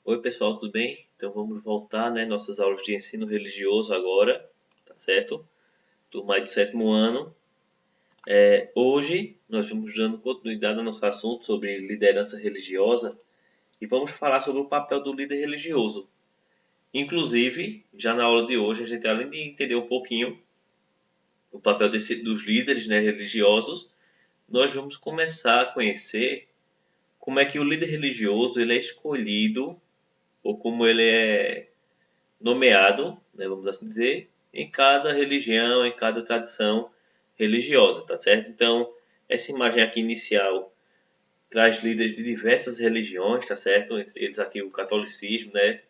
Oi pessoal, tudo bem? Então vamos voltar, né, nossas aulas de ensino religioso agora, tá certo? Turma aí do sétimo ano. Hoje nós vamos dando continuidade ao nosso assunto sobre liderança religiosa e vamos falar sobre o papel do líder religioso. Inclusive, já na aula de hoje, a gente além de entender um pouquinho o papel dos líderes, né, religiosos, nós vamos começar a conhecer como é que o líder religioso ele é escolhido ou como ele é nomeado, né, vamos assim dizer, em cada religião, em cada tradição religiosa, tá certo? Então, essa imagem aqui inicial traz líderes de diversas religiões, tá certo? Entre eles aqui o catolicismo, né,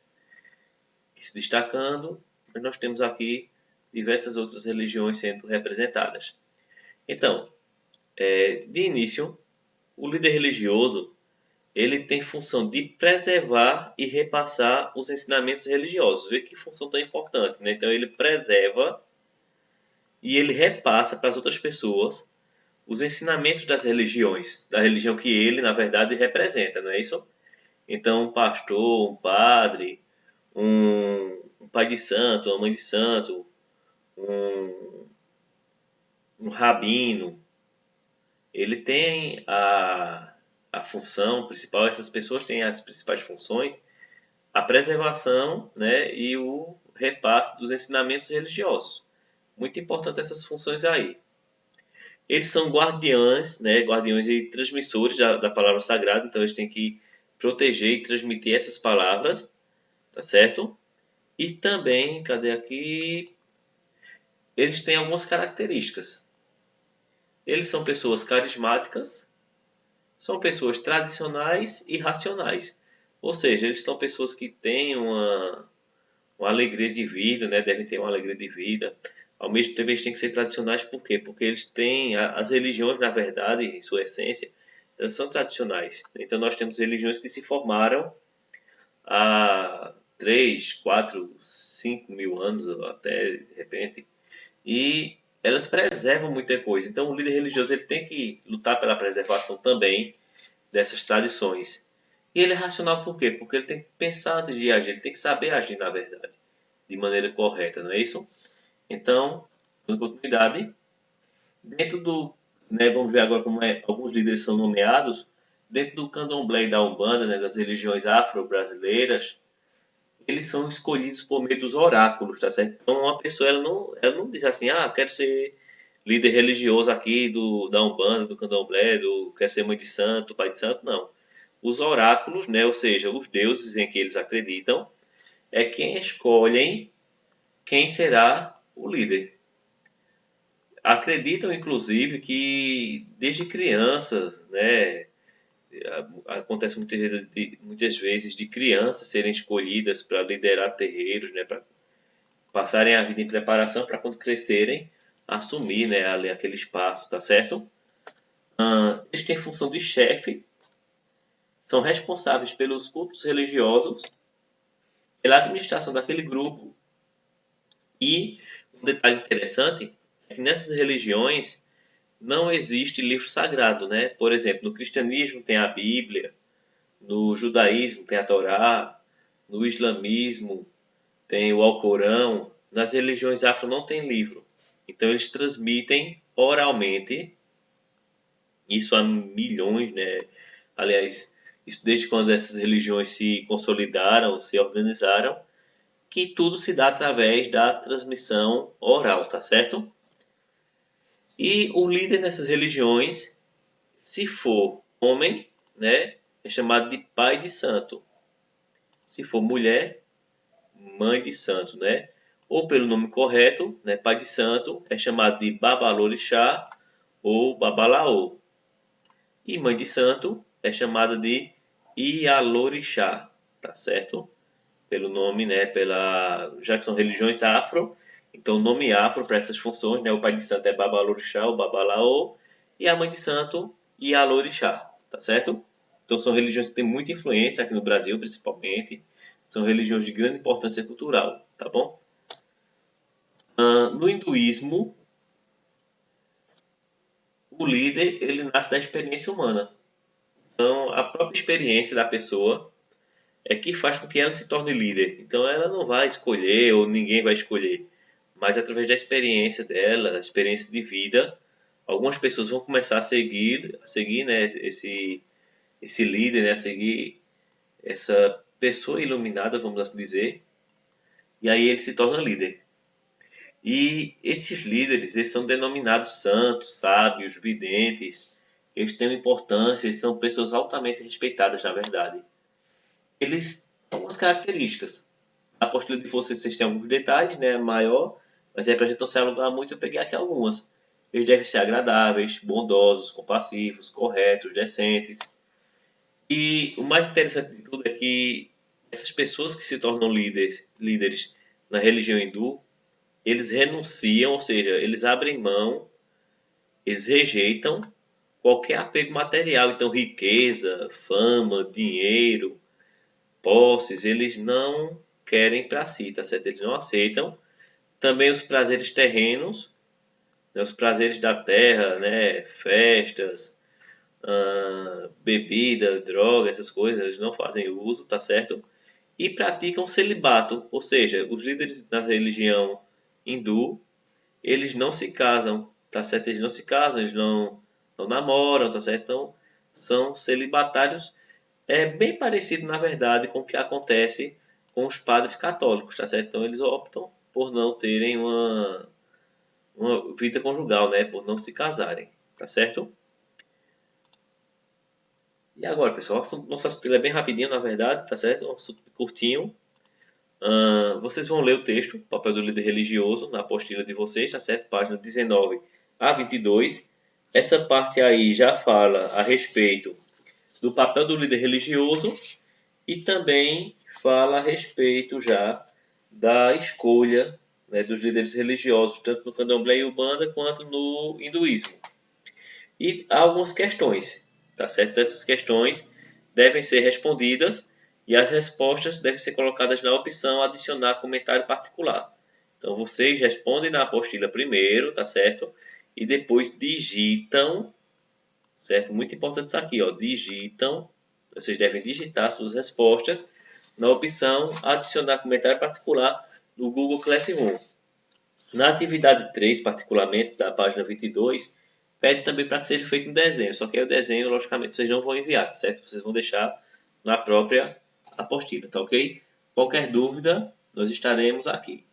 que se destacando, mas nós temos aqui diversas outras religiões sendo representadas. Então, de início, o líder religioso ele tem função de preservar e repassar os ensinamentos religiosos. Vê que função tão importante, né? Então ele preserva e ele repassa para as outras pessoas os ensinamentos das religiões, da religião que ele, na verdade, representa, não é isso? Então, um pastor, um padre, um pai de santo, uma mãe de santo, um, um rabino, ele tem a função principal, essas pessoas têm as principais funções, a preservação, né, e o repasse dos ensinamentos religiosos. Muito importante essas funções aí. Eles são guardiães, né, guardiões e transmissores da palavra sagrada, então eles têm que proteger e transmitir essas palavras, tá certo? E também, cadê aqui? Eles têm algumas características. Eles são pessoas carismáticas, são pessoas tradicionais e racionais. Ou seja, eles são pessoas que têm uma alegria de vida, né? Devem ter uma alegria de vida. Ao mesmo tempo, eles têm que ser tradicionais, por quê? Porque eles têm, as religiões, na verdade, em sua essência, elas são tradicionais. Então, nós temos religiões que se formaram há 3, 4, 5 mil anos, até de repente, e elas preservam muita coisa. Então, o líder religioso ele tem que lutar pela preservação também dessas tradições. E ele é racional por quê? Porque ele tem que pensar antes de agir, ele tem que saber agir, na verdade, de maneira correta, não é isso? Então, dando continuidade, dentro do, né, vamos ver agora como alguns líderes são nomeados, dentro do candomblé e da umbanda, né, das religiões afro-brasileiras, eles são escolhidos por meio dos oráculos, tá certo? Então, uma pessoa ela não diz assim, ah, quero ser líder religioso aqui da umbanda, do candomblé, quero ser mãe de santo, pai de santo, não. Os oráculos, né, ou seja, os deuses em que eles acreditam, é quem escolhem quem será o líder. Acreditam, inclusive, que desde criança, né, acontece muitas vezes de crianças serem escolhidas para liderar terreiros, né, para passarem a vida em preparação para quando crescerem assumir, né, ali aquele espaço, tá certo? Eles têm função de chefe, são responsáveis pelos cultos religiosos, pela administração daquele grupo e um detalhe interessante é que nessas religiões não existe livro sagrado, né? Por exemplo, no cristianismo tem a Bíblia, no judaísmo tem a Torá, no islamismo tem o Alcorão, nas religiões afro não tem livro. Então eles transmitem oralmente, isso há milhões, né? Aliás, isso desde quando essas religiões se consolidaram, se organizaram, que tudo se dá através da transmissão oral, tá certo? E o líder nessas religiões, se for homem, né, é chamado de pai de santo. Se for mulher, mãe de santo, né? Ou pelo nome correto, né, pai de santo, é chamado de babalorixá ou babalaô. E mãe de santo é chamada de ialorixá, tá certo? Pelo nome, né, já que são religiões afro, então o nome afro para essas funções, né, o pai de santo é babalorixá ou babalaô e a mãe de santo ialorixá, tá certo? Então são religiões que têm muita influência aqui no Brasil, principalmente, são religiões de grande importância cultural, tá bom? No hinduísmo, o líder ele nasce da experiência humana. Então, a própria experiência da pessoa é que faz com que ela se torne líder. Então ela não vai escolher ou ninguém vai escolher, mas através da experiência dela, da experiência de vida, algumas pessoas vão começar a seguir, né, esse líder, né, a seguir essa pessoa iluminada, vamos assim dizer, e aí ele se torna líder. E esses líderes, eles são denominados santos, sábios, videntes, eles têm uma importância, eles são pessoas altamente respeitadas, na verdade. Eles têm algumas características. A apostila de vocês têm alguns detalhes, né, maior, mas é para a gente não se alongar muito, eu peguei aqui algumas. Eles devem ser agradáveis, bondosos, compassivos, corretos, decentes. E o mais interessante de tudo é que essas pessoas que se tornam líderes na religião hindu, eles renunciam, ou seja, eles abrem mão, eles rejeitam qualquer apego material. Então, riqueza, fama, dinheiro, posses, eles não querem para si, tá certo? Eles não aceitam. Também os prazeres terrenos, né, os prazeres da terra, né, festas, bebida, droga, essas coisas, eles não fazem uso, tá certo? E praticam celibato, ou seja, os líderes da religião hindu, eles não se casam, tá certo? Eles não se casam, eles não namoram, tá certo? Então, são celibatários. É bem parecido, na verdade, com o que acontece com os padres católicos, tá certo? Então, eles optam por não terem uma vida conjugal, né? Por não se casarem, tá certo? E agora, pessoal, nosso assunto ele é bem rapidinho, na verdade, tá certo? Um assunto curtinho. Vocês vão ler o texto, Papel do Líder Religioso, na apostila de vocês, tá certo? Página 19 a 22. Essa parte aí já fala a respeito do papel do líder religioso e também fala a respeito já da escolha, né, dos líderes religiosos, tanto no candomblé e umbanda quanto no hinduísmo. E há algumas questões, tá certo? Essas questões devem ser respondidas e as respostas devem ser colocadas na opção adicionar comentário particular. Então vocês respondem na apostila primeiro, tá certo? E depois digitam, certo? Muito importante isso aqui, ó, digitam. Vocês devem digitar suas respostas na opção adicionar comentário particular do Google Classroom. Na atividade 3, particularmente, da página 22, pede também para que seja feito um desenho. Só que aí o desenho, logicamente, vocês não vão enviar, certo? Vocês vão deixar na própria apostila, tá ok? Qualquer dúvida, nós estaremos aqui.